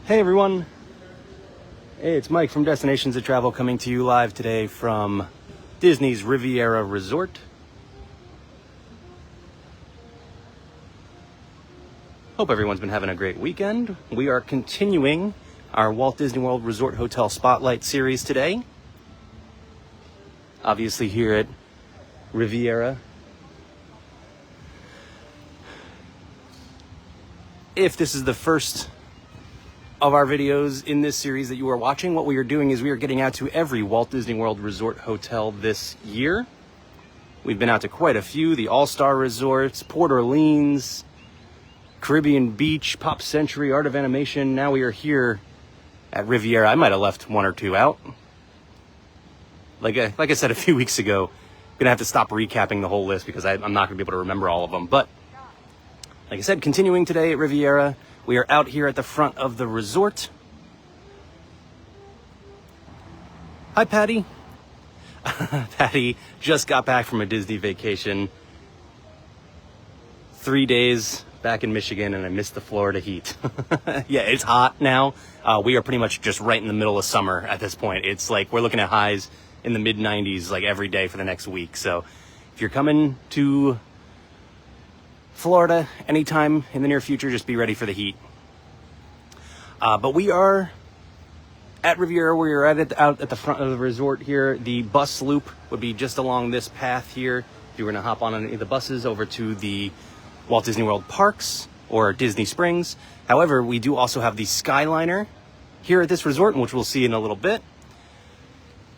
Hey everyone, hey, it's Mike from Destinations of Travel coming to you live today from Disney's Riviera Resort. Hope everyone's been having a great weekend. We are continuing our Walt Disney World Resort Hotel Spotlight series today. Obviously here at Riviera. If this is the first of our videos in this series that you are watching, what we are doing is we are getting out to every Walt Disney World Resort hotel this year. We've been out to quite a few, the All-Star Resorts, Port Orleans, Caribbean Beach, Pop Century, Art of Animation. Now we are here at Riviera. I might have left one or two out. Like I said a few weeks ago, I'm gonna have to stop recapping the whole list because I'm not gonna be able to remember all of them. But like I said, continuing today at Riviera, we are out here at the front of the resort. Hi, Patty. Patty just got back from a Disney vacation. 3 days back in Michigan, and I missed the Florida heat. Yeah, it's hot now. We are pretty much just right in the middle of summer at this point. It's like we're looking at highs in the mid 90s like every day for the next week. So if you're coming to Florida anytime in the near future, just be ready for the heat. But we are at Riviera. We are out at the front of the resort here. The bus loop would be just along this path here. If you were going to hop on any of the buses over to the Walt Disney World Parks or Disney Springs. However, we do also have the Skyliner here at this resort, which we'll see in a little bit.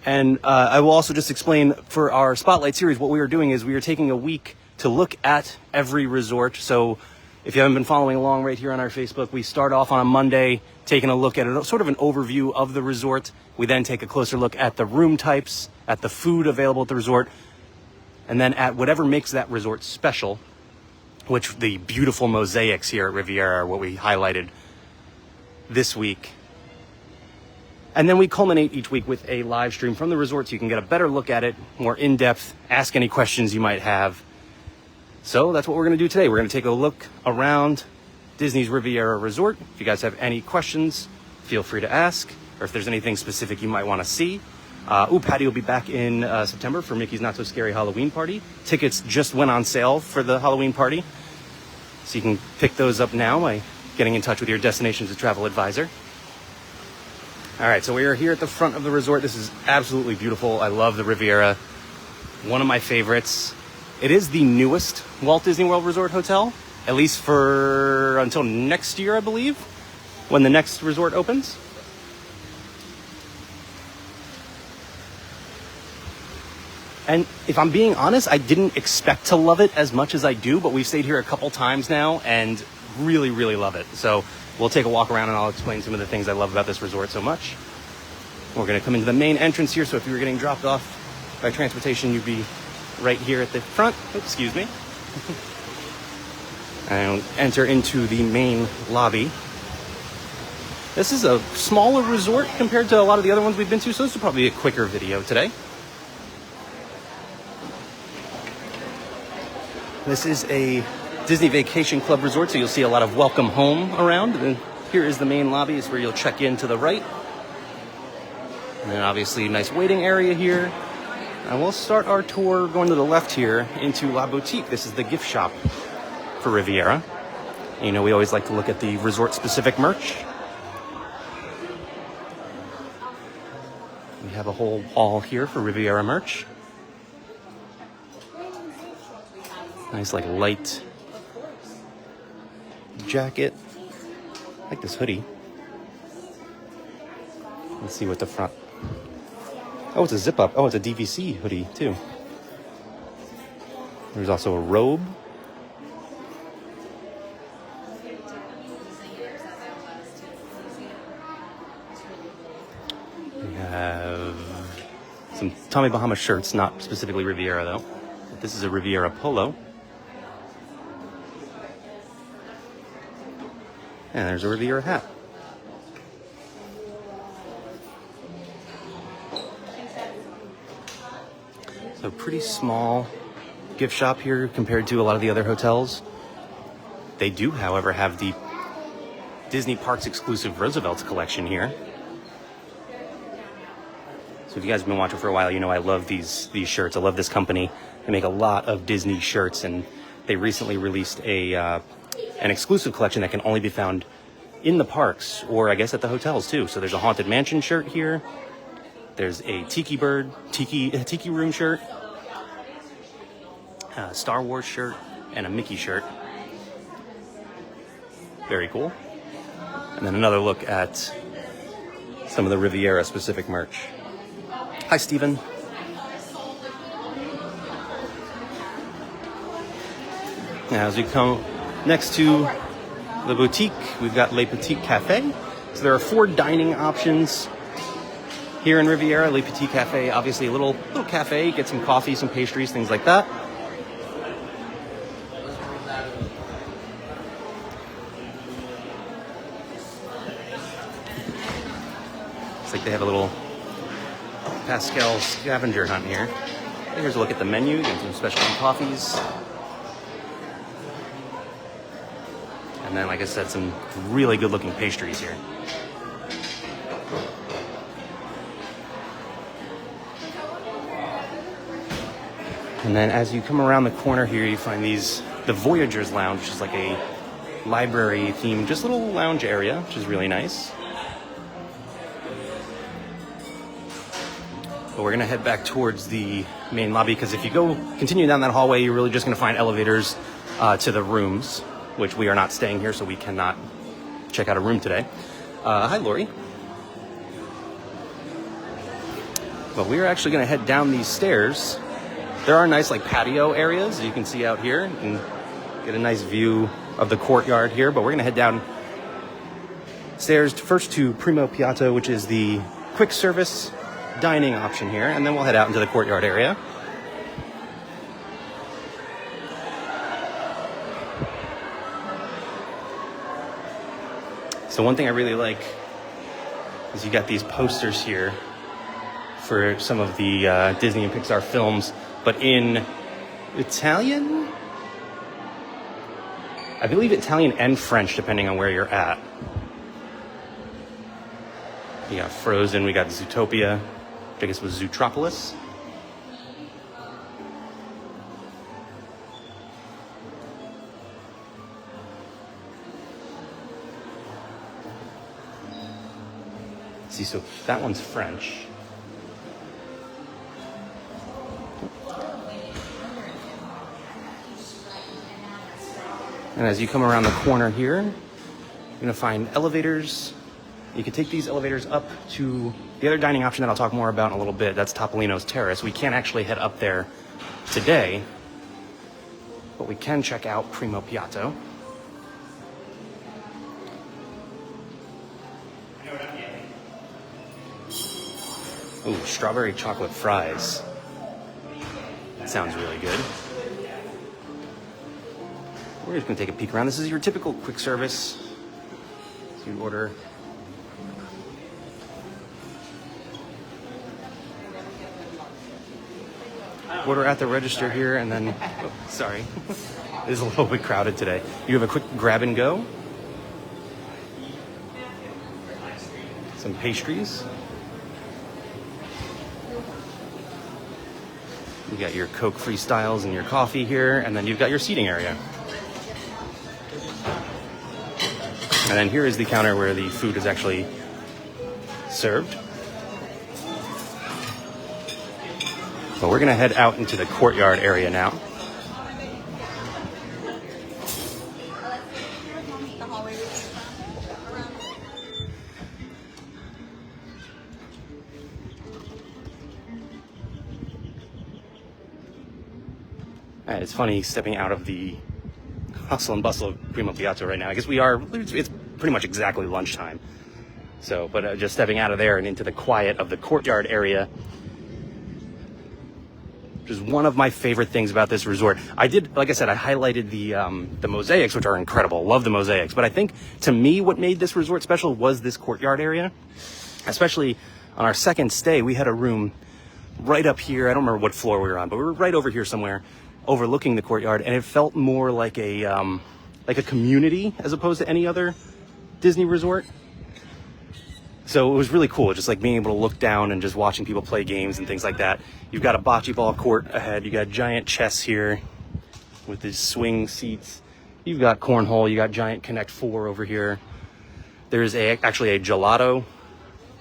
And I will also just explain for our Spotlight series, what we are doing is we are taking a week to look at every resort. So if you haven't been following along right here on our Facebook, we start off on a Monday taking a look at sort of an overview of the resort. We then take a closer look at the room types, at the food available at the resort, and then at whatever makes that resort special, which the beautiful mosaics here at Riviera are what we highlighted this week. And then we culminate each week with a live stream from the resort so you can get a better look at it, more in-depth, ask any questions you might have. So that's what we're going to do today. We're going to take a look around Disney's Riviera Resort. If you guys have any questions, feel free to ask, or if there's anything specific you might want to see. Patty will be back in September for Mickey's Not So Scary Halloween Party. Tickets just went on sale for the Halloween party, so you can pick those up now by getting in touch with your Destinations of Travel advisor. All right, so we are here at the front of the resort. This is absolutely beautiful. I love the Riviera. One of my favorites. It is the newest Walt Disney World Resort hotel, at least for until next year, I believe, when the next resort opens. And if I'm being honest, I didn't expect to love it as much as I do, but we've stayed here a couple times now and really, really love it. So we'll take a walk around and I'll explain some of the things I love about this resort so much. We're going to come into the main entrance here, so if you were getting dropped off by transportation, you'd be right here at the front. Oops, excuse me. And enter into the main lobby. This is a smaller resort compared to a lot of the other ones we've been to, so this will probably be a quicker video today. This is a Disney Vacation Club resort, so you'll see a lot of welcome home around. And here is the main lobby. It's where you'll check in to the right. And then obviously a nice waiting area here. And we'll start our tour going to the left here into La Boutique. This is the gift shop for Riviera. And, you know, we always like to look at the resort-specific merch. We have a whole hall here for Riviera merch. Nice, like, light jacket. I like this hoodie. Let's see what the front... Oh, it's a zip-up. Oh, it's a DVC hoodie, too. There's also a robe. We have some Tommy Bahama shirts, not specifically Riviera, though. But this is a Riviera polo. And there's a Riviera hat. So pretty small gift shop here compared to a lot of the other hotels. They do, however, have the Disney Parks exclusive Roosevelt's collection here. So if you guys have been watching for a while, you know I love these shirts. I love this company. They make a lot of Disney shirts, and they recently released an exclusive collection that can only be found in the parks, or I guess at the hotels too. So there's a Haunted Mansion shirt here. There's a Tiki Room shirt, a Star Wars shirt, and a Mickey shirt. Very cool. And then another look at some of the Riviera specific merch. Hi, Steven. Now, as we come next to the boutique, we've got Le Petit Cafe. So there are 4 dining options here in Riviera. Le Petit Cafe, obviously a little cafe. Get some coffee, some pastries, things like that. Looks like they have a little Pascal scavenger hunt here. Here's a look at the menu. Get some specialty coffees. And then, like I said, some really good looking pastries here. And then as you come around the corner here, you find the Voyagers Lounge, which is like a library themed, just little lounge area, which is really nice. But we're gonna head back towards the main lobby, because if you continue down that hallway, you're really just gonna find elevators to the rooms, which we are not staying here, so we cannot check out a room today. Hi, Lori. But we're actually gonna head down these stairs. There are nice patio areas you can see out here. You can get a nice view of the courtyard here, but we're gonna head down stairs first to Primo Piatto, which is the quick service dining option here, and then we'll head out into the courtyard area. So one thing I really like is you got these posters here for some of the Disney and Pixar films, but in Italian? I believe Italian and French, depending on where you're at. We got Frozen, we got Zootopia, which I guess was Zootropolis. See, so that one's French. And as you come around the corner here, you're gonna find elevators. You can take these elevators up to the other dining option that I'll talk more about in a little bit. That's Topolino's Terrace. We can't actually head up there today, but we can check out Primo Piatto. Ooh, strawberry chocolate fries. That sounds really good. We're just gonna take a peek around. This is your typical quick service. So you order at the register here, and then, sorry, it is a little bit crowded today. You have a quick grab and go. Some pastries. You got your Coke Freestyles and your coffee here, and then you've got your seating area. And then here is the counter where the food is actually served. But we're gonna head out into the courtyard area now. It's funny stepping out of the hustle and bustle of Primo Piatto right now. I guess it's pretty much exactly lunchtime. So, but just stepping out of there and into the quiet of the courtyard area, which is one of my favorite things about this resort. Like I said, I highlighted the mosaics, which are incredible. Love the mosaics. But I think, to me, what made this resort special was this courtyard area. Especially on our second stay, we had a room right up here. I don't remember what floor we were on, but we were right over here somewhere, overlooking the courtyard, and it felt more like a community as opposed to any other Disney Resort. So it was really cool, just like being able to look down and just watching people play games and things like that. You've got a bocce ball court ahead. You got giant chess here with these swing seats. You've got cornhole. You got giant Connect 4 over here. There's actually a gelato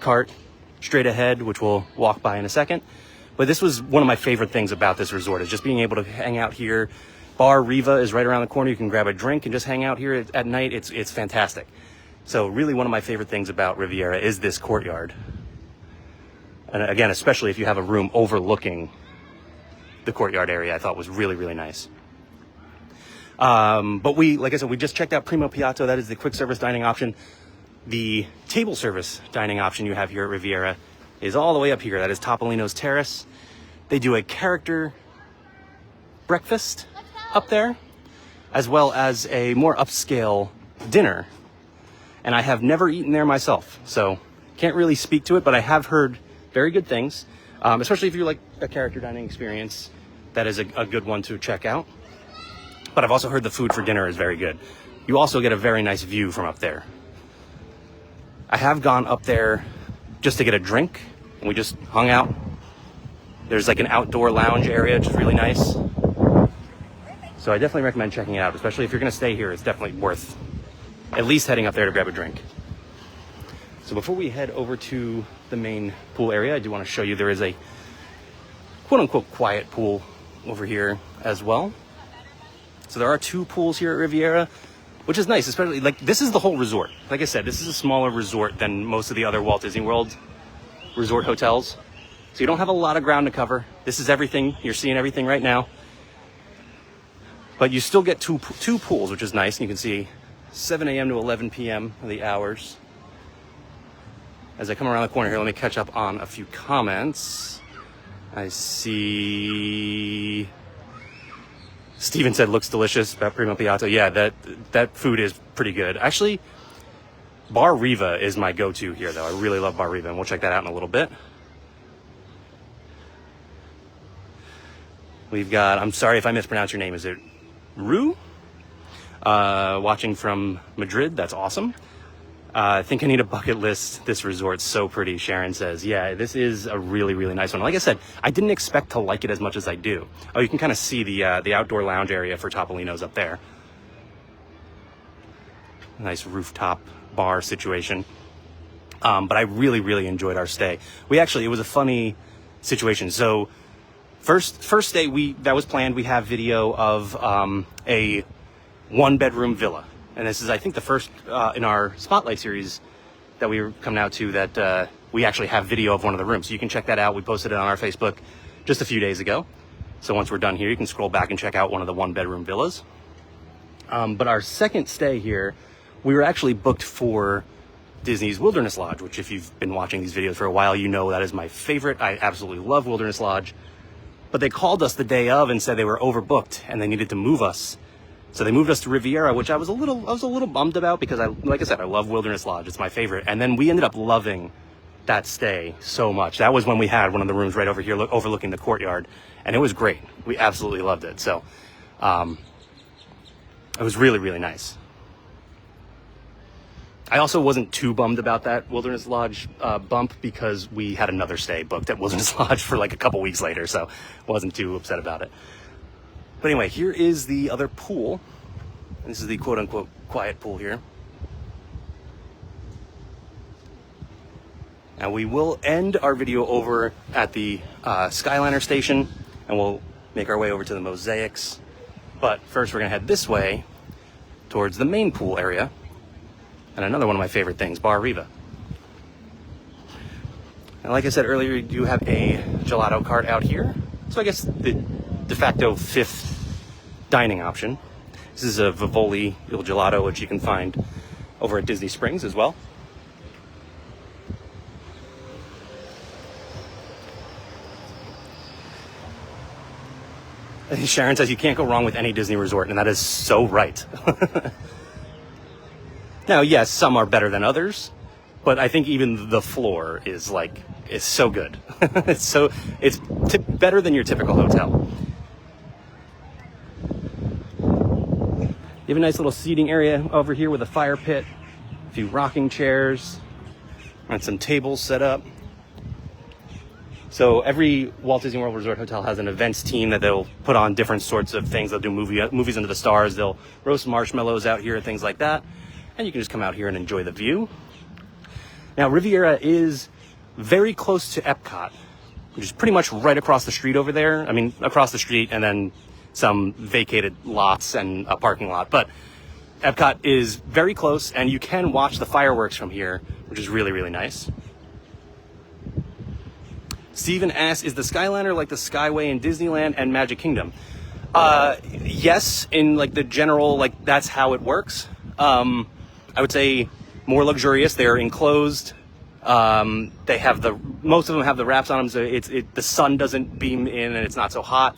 cart straight ahead, which we'll walk by in a second. But this was one of my favorite things about this resort, is just being able to hang out here. Bar Riva is right around the corner. You can grab a drink and just hang out here at night. It's fantastic. So really one of my favorite things about Riviera is this courtyard. And again, especially if you have a room overlooking the courtyard area, I thought was really, really nice. But like I said, we just checked out Primo Piatto. That is the quick service dining option. The table service dining option you have here at Riviera is all the way up here. That is Topolino's Terrace. They do a character breakfast up there, as well as a more upscale dinner. And I have never eaten there myself, so can't really speak to it, but I have heard very good things, especially if you like a character dining experience. That is a good one to check out. But I've also heard the food for dinner is very good. You also get a very nice view from up there. I have gone up there just to get a drink, and we just hung out. There's like an outdoor lounge area, which is really nice. So I definitely recommend checking it out, especially if you're gonna stay here. It's definitely worth at least heading up there to grab a drink. So before we head over to the main pool area, I do want to show you there is a quote-unquote quiet pool over here as well. So there are 2 pools here at Riviera, which is nice, especially like this is the whole resort. Like I said, this is a smaller resort than most of the other Walt Disney World Resort hotels. So you don't have a lot of ground to cover. This is everything. You're seeing everything right now. But you still get two pools, which is nice. And you can see 7 a.m. to 11 p.m. are the hours. As I come around the corner here, let me catch up on a few comments. I see Steven said looks delicious about Primo Piatto. Yeah, that food is pretty good. Actually, Bar Riva is my go-to here, though. I really love Bar Riva, and we'll check that out in a little bit. We've got, I'm sorry if I mispronounce your name, is it Rue? Watching from Madrid, that's awesome. I think I need a bucket list. This resort's so pretty, Sharon says. Yeah, this is a really, really nice one. Like I said, I didn't expect to like it as much as I do. Oh, you can kind of see the outdoor lounge area for Topolino's up there. Nice rooftop bar situation. But I really, really enjoyed our stay. It was a funny situation. So first day that was planned, we have video of a 1-bedroom villa. And this is, I think, the first in our Spotlight series that we were coming out to that we actually have video of one of the rooms. So you can check that out. We posted it on our Facebook just a few days ago. So once we're done here, you can scroll back and check out one of the 1-bedroom villas. But our second stay here, we were actually booked for Disney's Wilderness Lodge, which if you've been watching these videos for a while, you know that is my favorite. I absolutely love Wilderness Lodge. But they called us the day of and said they were overbooked and they needed to move us. So they moved us to Riviera, which I was a little bummed about because like I said, I love Wilderness Lodge. It's my favorite. And then we ended up loving that stay so much. That was when we had one of the rooms right over here overlooking the courtyard, and it was great. We absolutely loved it. So it was really, really nice. I also wasn't too bummed about that Wilderness Lodge bump because we had another stay booked at Wilderness Lodge for like a couple weeks later, so wasn't too upset about it. But anyway, here is the other pool. This is the quote-unquote quiet pool here. And we will end our video over at the Skyliner station, and we'll make our way over to the mosaics. But first we're gonna head this way towards the main pool area. And another one of my favorite things, Bar Riva. And like I said earlier, we do have a gelato cart out here. So I guess the de facto 5th dining option. This is a Vivoli Il Gelato, which you can find over at Disney Springs as well. Sharon says you can't go wrong with any Disney resort, and that is so right. Now, yes, some are better than others, but I think even the floor is so good. It's better than your typical hotel. You have a nice little seating area over here with a fire pit few rocking chairs, and some tables set up. So every Walt Disney World Resort hotel has an events team that they'll put on different sorts of things. They'll do movies under the stars. They'll roast marshmallows out here, things like that. And you can just come out here and enjoy the view. Now, Riviera is very close to Epcot, which is pretty much right across the street over there. I mean, across the street and then some vacated lots and a parking lot. But Epcot is very close, and you can watch the fireworks from here, which is really, really nice. Steven asks, is the Skyliner like the Skyway in Disneyland and Magic Kingdom? Yes, in like the general, like that's how it works. I would say more luxurious. They're enclosed. They have most of them have the wraps on them, so the sun doesn't beam in and it's not so hot.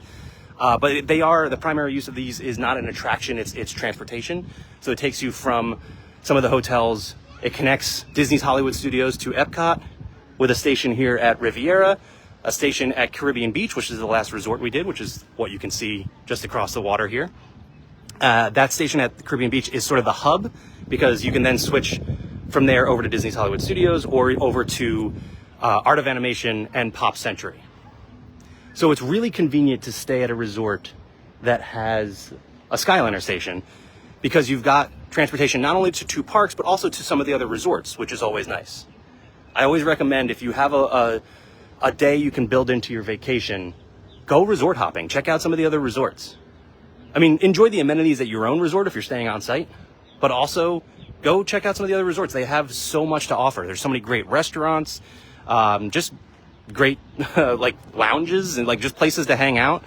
But the primary use of these is not an attraction, it's transportation. So it takes you from some of the hotels. It connects Disney's Hollywood Studios to Epcot, with a station here at Riviera, a station at Caribbean Beach, which is the last resort we did, which is what you can see just across the water here. That station at Caribbean Beach is sort of the hub, because you can then switch from there over to Disney's Hollywood Studios or over to Art of Animation and Pop Century. So it's really convenient to stay at a resort that has a Skyliner station, because you've got transportation not only to two parks, but also to some of the other resorts, which is always nice. I always recommend, if you have a day you can build into your vacation, go resort hopping. Check out some of the other resorts. I mean, enjoy the amenities at your own resort if you're staying on site, but also go check out some of the other resorts. They have so much to offer. There's so many great restaurants, just great like lounges and like just places to hang out.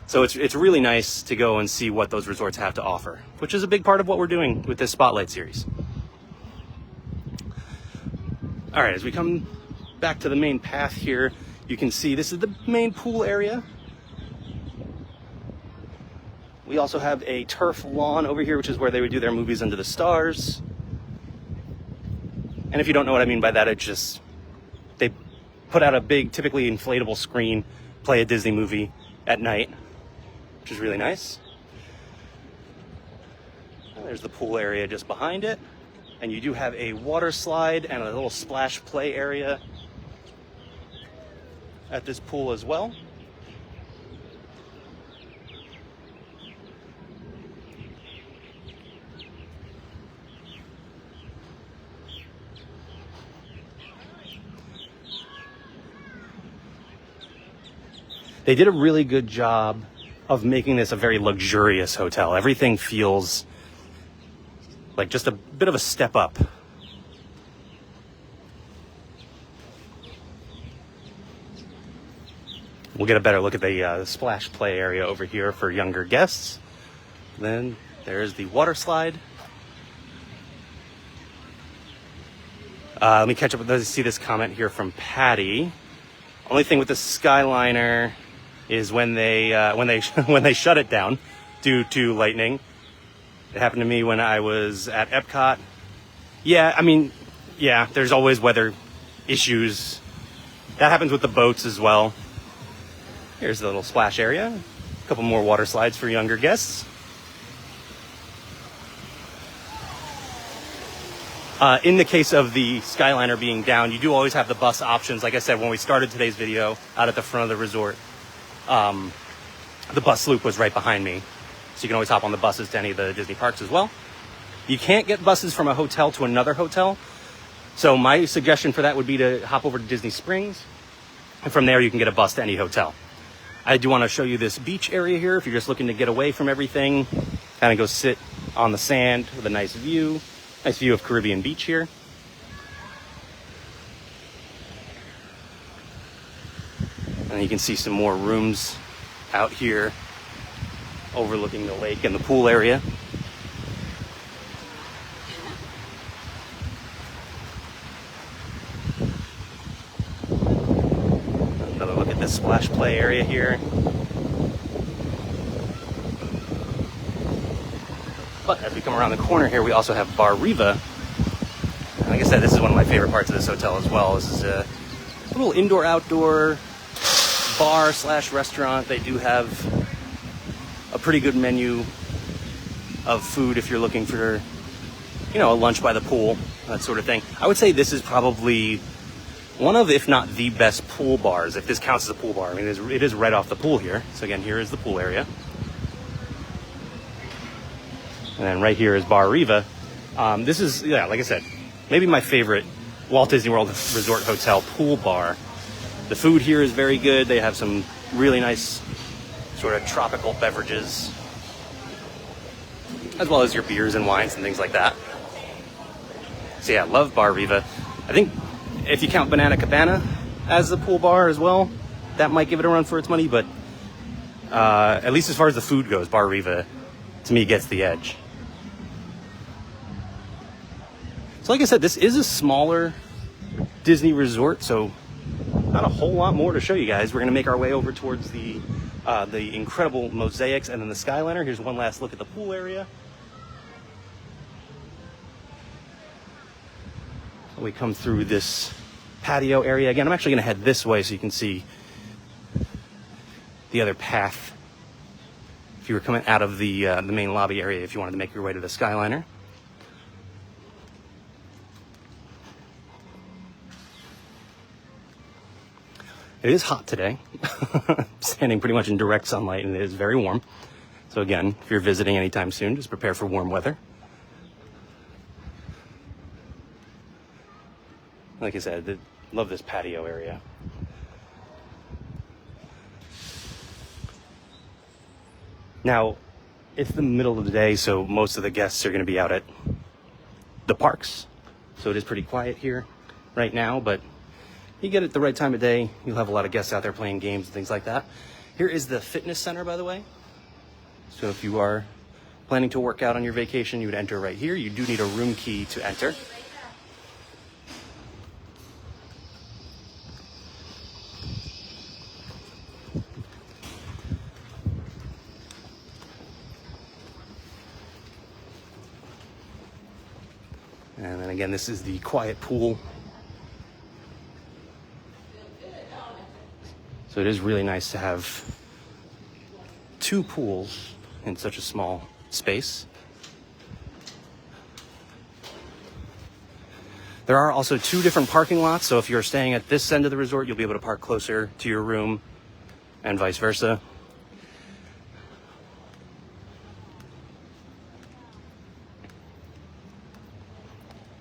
So it's really nice to go and see what those resorts have to offer, which is a big part of what we're doing with this Spotlight series. All right, as we come back to the main path here, you can see this is the main pool area. We also have a turf lawn over here, which is where they would do their movies under the stars. And if you don't know what I mean by that, it's just they put out a big, typically inflatable screen, play a Disney movie at night, which is really nice. And there's the pool area just behind it. And you do have a water slide and a little splash play area at this pool as well. They did a really good job of making this a very luxurious hotel. Everything feels like just a bit of a step up. We'll get a better look at the splash play area over here for younger guests. Then there's the water slide. Let me catch up with those. See this comment here from Patty. Only thing with the Skyliner is when they when they shut it down due to lightning. It happened to me when I was at Epcot. Yeah, I mean, yeah, there's always weather issues. That happens with the boats as well. Here's the little splash area. A couple more water slides for younger guests. In the case of the Skyliner being down, you do always have the bus options. Like I said, when we started today's video out at the front of the resort, the bus loop was right behind me. So you can always hop on the buses to any of the Disney parks as well. You can't get buses from a hotel to another hotel. So my suggestion for that would be to hop over to Disney Springs. And from there, you can get a bus to any hotel. I do want to show you this beach area here. If you're just looking to get away from everything, kind of go sit on the sand with a nice view. Nice view of Caribbean Beach here. And you can see some more rooms out here overlooking the lake and the pool area. Another look at this splash play area here. But as we come around the corner here, we also have Bar Riva. And like I said, this is one of my favorite parts of this hotel as well. This is a little indoor-outdoor bar/restaurant. They do have a pretty good menu of food if you're looking for you know, a lunch by the pool, that sort of thing. I would say this is probably one of, if not the best pool bars, if this counts as a pool bar. I mean, it is right off the pool here. So again, here is the pool area. And then right here is Bar Riva. This is, yeah, like I said, maybe my favorite Walt Disney World Resort Hotel pool bar. The food here is very good. They have some really nice sort of tropical beverages, as well as your beers and wines and things like that. So yeah, love Bar Riva. I think if you count Banana Cabana as the pool bar as well, that might give it a run for its money, but at least as far as the food goes, Bar Riva, to me, gets the edge. So like I said, this is a smaller Disney resort, so not a whole lot more to show you guys. We're going to make our way over towards the incredible mosaics and then the Skyliner. Here's one last look at the pool area. We come through this patio area. Again, I'm actually going to head this way so you can see the other path if you were coming out of the main lobby area, if you wanted to make your way to the Skyliner. It is hot today. Standing pretty much in direct sunlight, and it is very warm. So again, if you're visiting anytime soon, just prepare for warm weather. Like I said, I love this patio area. Now, it's the middle of the day, so most of the guests are going to be out at the parks. So it is pretty quiet here right now, but you get it the right time of day, you'll have a lot of guests out there playing games and things like that. Here is the fitness center, by the way. So if you are planning to work out on your vacation, you would enter right here. You do need a room key to enter. And then again, this is the quiet pool. So it is really nice to have two pools in such a small space. There are also two different parking lots, so if you're staying at this end of the resort, you'll be able to park closer to your room and vice versa.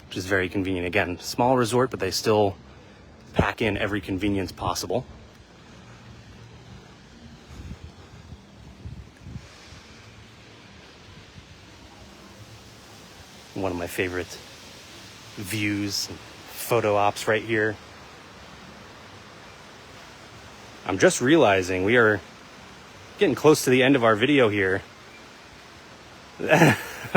Which is very convenient. Again, small resort, but they still pack in every convenience possible. One of my favorite views, photo ops right here. I'm just realizing we are getting close to the end of our video here.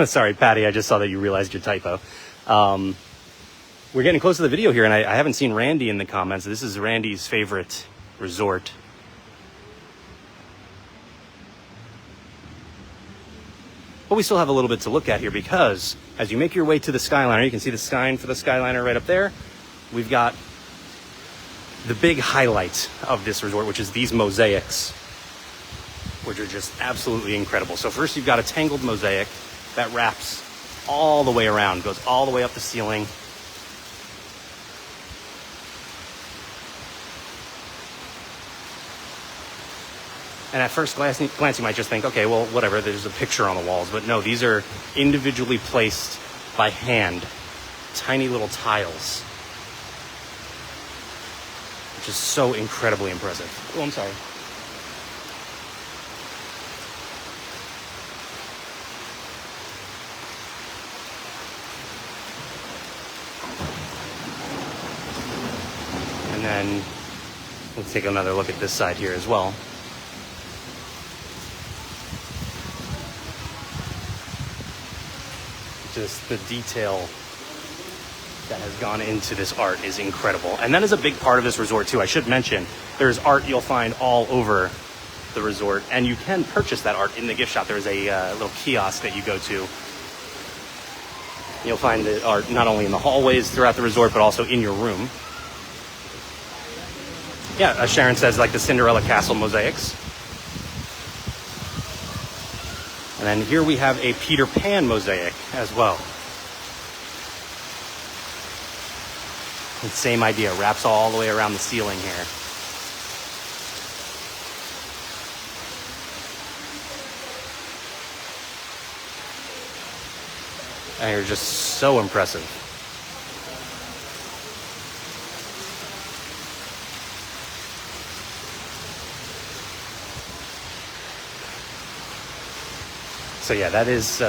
Sorry, Patty, I just saw that you realized your typo. We're getting close to the video here, and I haven't seen Randy in the comments. This is Randy's favorite resort. But we still have a little bit to look at here, because as you make your way to the Skyliner, you can see the sign for the Skyliner right up there. We've got the big highlight of this resort, which is these mosaics, which are just absolutely incredible. So first you've got a tangled mosaic that wraps all the way around, goes all the way up the ceiling. And at first glance, you might just think, okay, well, whatever, there's a picture on the walls. But no, these are individually placed by hand, tiny little tiles, which is so incredibly impressive. Oh, I'm sorry. And then let's take another look at this side here as well. Just the detail that has gone into this art is incredible. And that is a big part of this resort too. I should mention, there's art you'll find all over the resort, and you can purchase that art in the gift shop. There's a little kiosk that you go to. You'll find the art not only in the hallways throughout the resort, but also in your room. Yeah, as Sharon says, like the Cinderella Castle mosaics. And then here we have a Peter Pan mosaic as well. And same idea, wraps all the way around the ceiling here. And you're just so impressive. So yeah, that is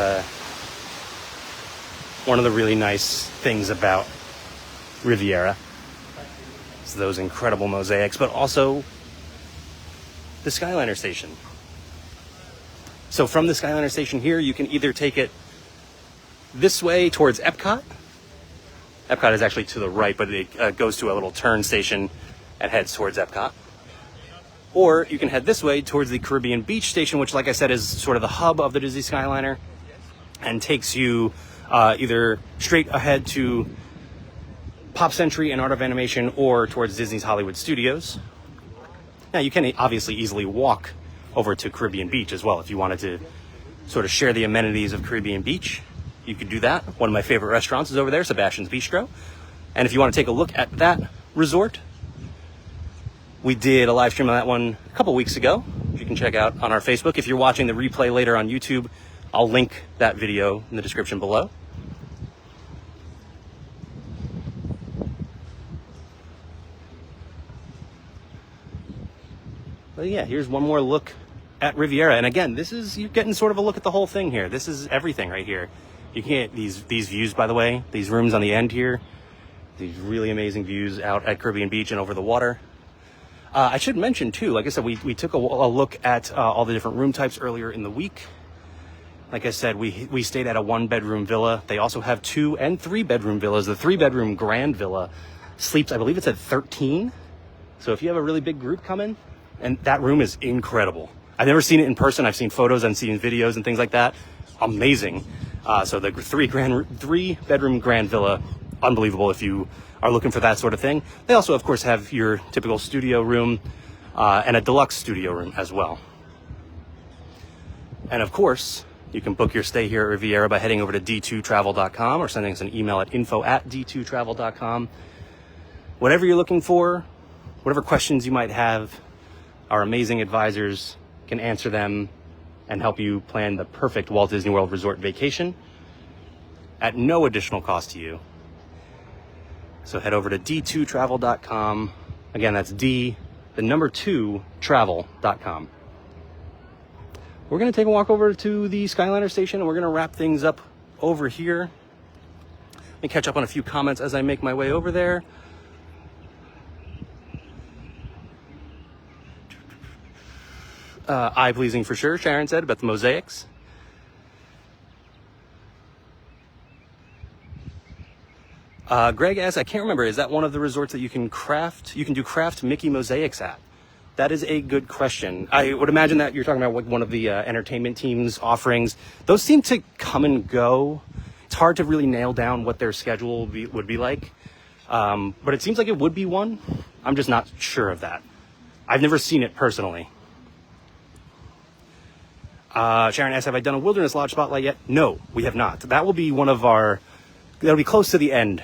one of the really nice things about Riviera. It's those incredible mosaics, but also the Skyliner station. So from the Skyliner station here, you can either take it this way towards Epcot. Epcot is actually to the right, but it goes to a little turn station and heads towards Epcot. Or you can head this way towards the Caribbean Beach station, which, like I said, is sort of the hub of the Disney Skyliner, and takes you either straight ahead to Pop Century and Art of Animation, or towards Disney's Hollywood Studios. Now, you can obviously easily walk over to Caribbean Beach as well if you wanted to sort of share the amenities of Caribbean Beach. You could do that. One of my favorite restaurants is over there, Sebastian's Bistro. And if you want to take a look at that resort, we did a live stream on that one a couple weeks ago. You can check out on our Facebook. If you're watching the replay later on YouTube, I'll link that video in the description below. But yeah, here's one more look at Riviera. And again, you're getting sort of a look at the whole thing here. This is everything right here. You can get these views, by the way, these rooms on the end here, these really amazing views out at Caribbean Beach and over the water. I should mention too, like I said, we took a look at all the different room types earlier in the week. Like I said, we stayed at a 1-bedroom villa. They also have 2 and 3-bedroom villas. The 3-bedroom grand villa sleeps, I believe it's at 13. So if you have a really big group coming, and that room is incredible. I've never seen it in person. I've seen photos and seen videos and things like that. Amazing. So the 3-bedroom grand villa, unbelievable if you are looking for that sort of thing. They also, of course, have your typical studio room and a deluxe studio room as well. And of course, you can book your stay here at Riviera by heading over to d2travel.com or sending us an email at info@d2travel.com. Whatever you're looking for, whatever questions you might have, our amazing advisors can answer them and help you plan the perfect Walt Disney World Resort vacation at no additional cost to you. So head over to d2travel.com. Again, that's travel.com. We're going to take a walk over to the Skyliner station, and we're going to wrap things up over here. Let me catch up on a few comments as I make my way over there. Eye-pleasing for sure, Sharon said, about the mosaics. Greg asked, I can't remember, is that one of the resorts that you can do craft Mickey mosaics at? That is a good question. I would imagine that you're talking about one of the entertainment team's offerings. Those seem to come and go. It's hard to really nail down what their schedule would be like. But it seems like it would be one. I'm just not sure of that. I've never seen it personally. Sharon asked, have I done a Wilderness Lodge spotlight yet? No, we have not. That will be that'll be close to the end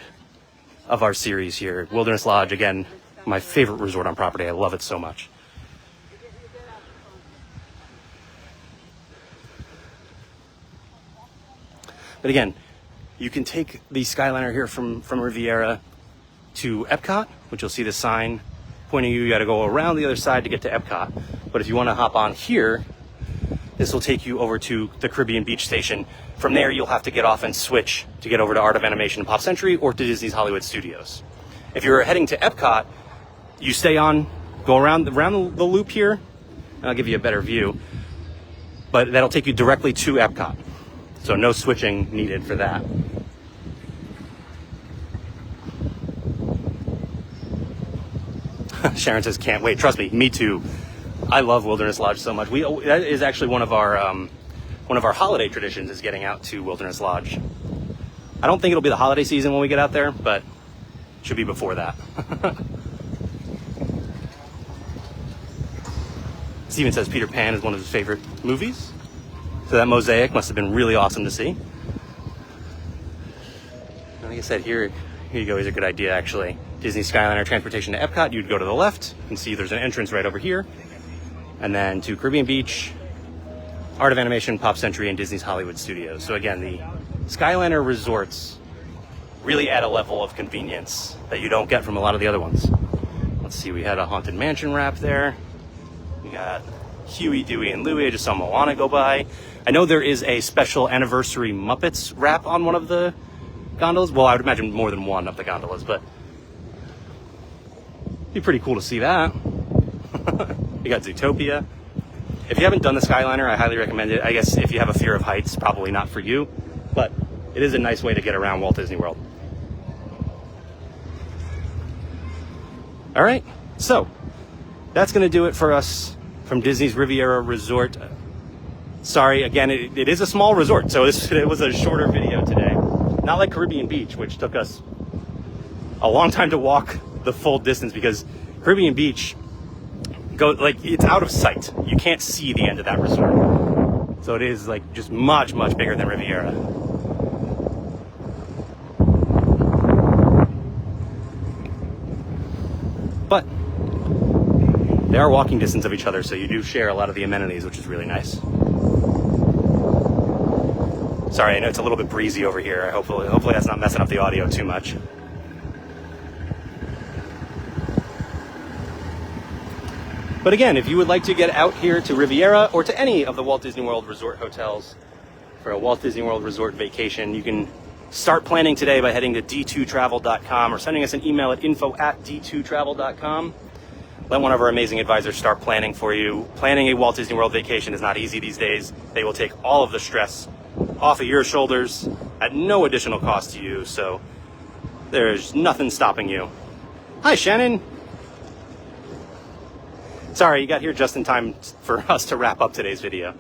of our series here. Wilderness Lodge, again, my favorite resort on property. I love it so much. But again, you can take the Skyliner here from Riviera to Epcot, which you'll see the sign pointing you got to go around the other side to get to Epcot. But if you want to hop on here, this will take you over to the Caribbean Beach station. From there, you'll have to get off and switch to get over to Art of Animation and Pop Century or to Disney's Hollywood Studios. If you're heading to Epcot, you stay on, go around the loop here, and I'll give you a better view. But that'll take you directly to Epcot. So no switching needed for that. Sharon says, can't wait. Trust me, me too. I love Wilderness Lodge so much. That is actually one of our holiday traditions, is getting out to Wilderness Lodge. I don't think it'll be the holiday season when we get out there, but it should be before that. Steven says Peter Pan is one of his favorite movies. So that mosaic must have been really awesome to see. Like I said, here you go. Here's a good idea, actually. Disney Skyliner transportation to Epcot, you'd go to the left. You can see there's an entrance right over here. And then to Caribbean Beach, Art of Animation, Pop Century, and Disney's Hollywood Studios. So again, the Skyliner resorts really add a level of convenience that you don't get from a lot of the other ones. Let's see, we had a Haunted Mansion wrap there. We got Huey, Dewey, and Louie. I just saw Moana go by. I know there is a special anniversary Muppets wrap on one of the gondolas. Well, I would imagine more than one of the gondolas, but it'd be pretty cool to see that. You got Zootopia. If you haven't done the Skyliner, I highly recommend it. I guess if you have a fear of heights, probably not for you, but it is a nice way to get around Walt Disney World. All right, so that's going to do it for us from Disney's Riviera Resort. Sorry, again, it is a small resort, so it was a shorter video today. Not like Caribbean Beach, which took us a long time to walk the full distance, because Caribbean Beach, it's out of sight. You can't see the end of that resort. So it is like just much, much bigger than Riviera. But they are walking distance of each other, so you do share a lot of the amenities, which is really nice. Sorry, I know it's a little bit breezy over here. Hopefully that's not messing up the audio too much. But again, if you would like to get out here to Riviera or to any of the Walt Disney World Resort hotels for a Walt Disney World Resort vacation, you can start planning today by heading to d2travel.com or sending us an email at info@d2travel.com. Let one of our amazing advisors start planning for you. Planning a Walt Disney World vacation is not easy these days. They will take all of the stress off of your shoulders at no additional cost to you, so there's nothing stopping you. Hi, Shannon. Sorry, you got here just in time for us to wrap up today's video.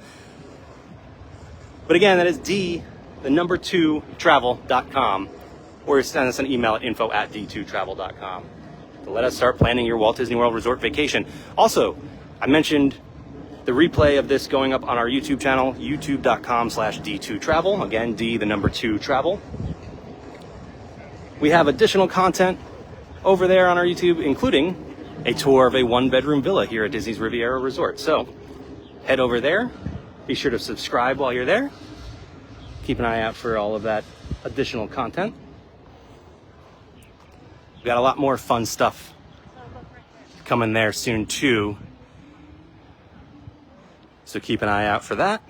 But again, that is d2travel.com, or send us an email at info@d2travel.com to let us start planning your Walt Disney World Resort vacation. Also, I mentioned the replay of this going up on our YouTube channel, youtube.com/d2travel. Again, d2travel. We have additional content over there on our YouTube, including a tour of a one-bedroom villa here at Disney's Riviera Resort. So head over there. Be sure to subscribe while you're there. Keep an eye out for all of that additional content. We've got a lot more fun stuff coming there soon too. So keep an eye out for that.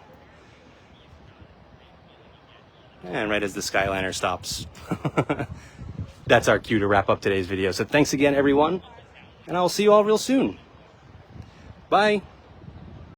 And right as the Skyliner stops, that's our cue to wrap up today's video. So thanks again, everyone. And I'll see you all real soon. Bye.